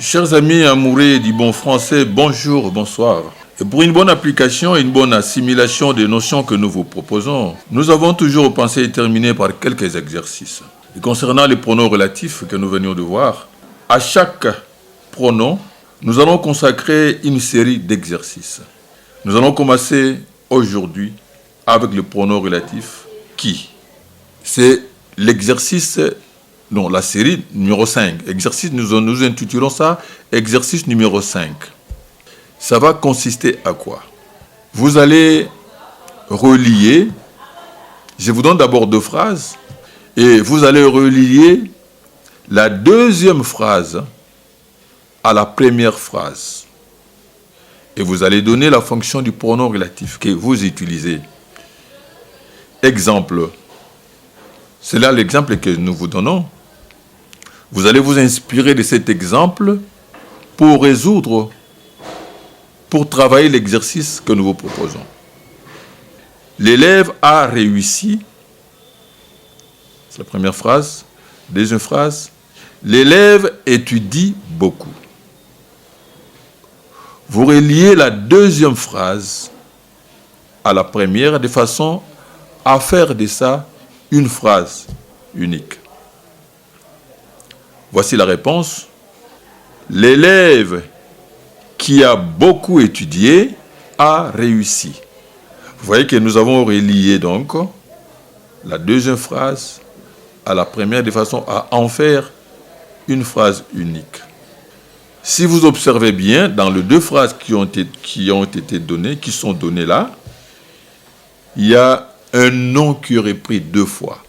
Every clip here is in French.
Chers amis amoureux du bon français, bonjour, bonsoir. Et pour une bonne application et une bonne assimilation des notions que nous vous proposons, nous avons toujours pensé et terminé par quelques exercices. Et concernant les pronoms relatifs que nous venions de voir, à chaque pronom, nous allons consacrer une série d'exercices. Nous allons commencer aujourd'hui avec le pronom relatif qui. C'est l'exercice, non, la série numéro 5. Exercice, nous intitulons ça exercice numéro 5. Ça va consister à quoi? Vous allez relier, je vous donne d'abord deux phrases, et vous allez relier la deuxième phrase à la première phrase. Et vous allez donner la fonction du pronom relatif que vous utilisez. Exemple. C'est là l'exemple que nous vous donnons. Vous allez vous inspirer de cet exemple pour résoudre, pour travailler l'exercice que nous vous proposons. L'élève a réussi. C'est la première phrase. Deuxième phrase. L'élève étudie beaucoup. Vous reliez la deuxième phrase à la première de façon à faire de ça une phrase unique. Voici la réponse. L'élève qui a beaucoup étudié a réussi. Vous voyez que nous avons relié donc la deuxième phrase à la première de façon à en faire une phrase unique. Si vous observez bien, dans les deux phrases qui ont été données, qui sont données là, il y a un nom qui aurait pris deux fois.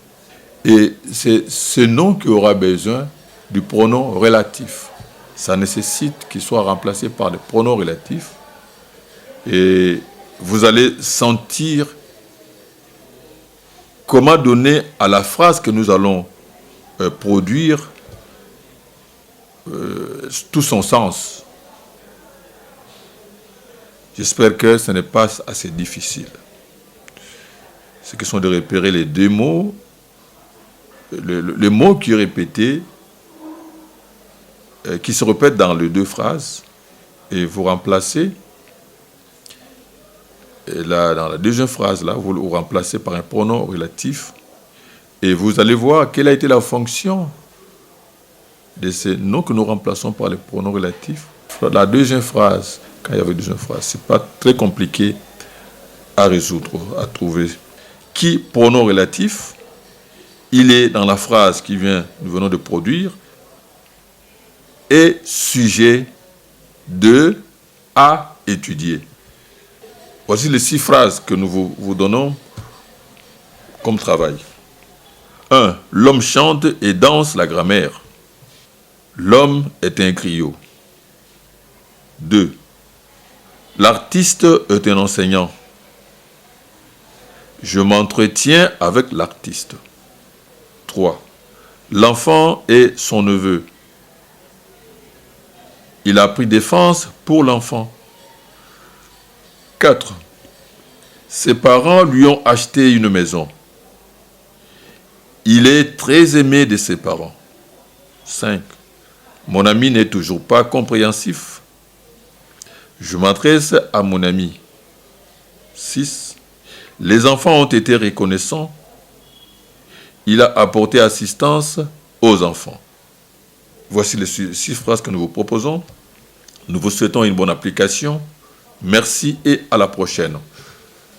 Et c'est ce nom qui aura besoin du pronom relatif. Ça nécessite qu'il soit remplacé par des pronoms relatifs. Et vous allez sentir comment donner à la phrase que nous allons produire tout son sens. J'espère que ce n'est pas assez difficile. C'est question de repérer les deux mots, le mot qui est répété, qui se répète dans les deux phrases, et vous remplacez, et là, dans la deuxième phrase, là, vous le remplacez par un pronom relatif, et vous allez voir quelle a été la fonction de ces noms que nous remplaçons par les pronoms relatifs. La deuxième phrase, quand il y avait deuxième phrase, c'est pas très compliqué à résoudre, à trouver. Qui, pronom relatif, il est dans la phrase qui nous venons de produire, et sujet de à étudier. Voici les 6 phrases que nous vous donnons comme travail. 1. L'homme chante et danse la grammaire. L'homme est un griot. 2. L'artiste est un enseignant. Je m'entretiens avec l'artiste. 3. L'enfant est son neveu. Il a pris défense pour l'enfant. 4. Ses parents lui ont acheté une maison. Il est très aimé de ses parents. 5. Mon ami n'est toujours pas compréhensif. Je m'adresse à mon ami. 6. Les enfants ont été reconnaissants. Il a apporté assistance aux enfants. Voici les 6 phrases que nous vous proposons. Nous vous souhaitons une bonne application. Merci et à la prochaine.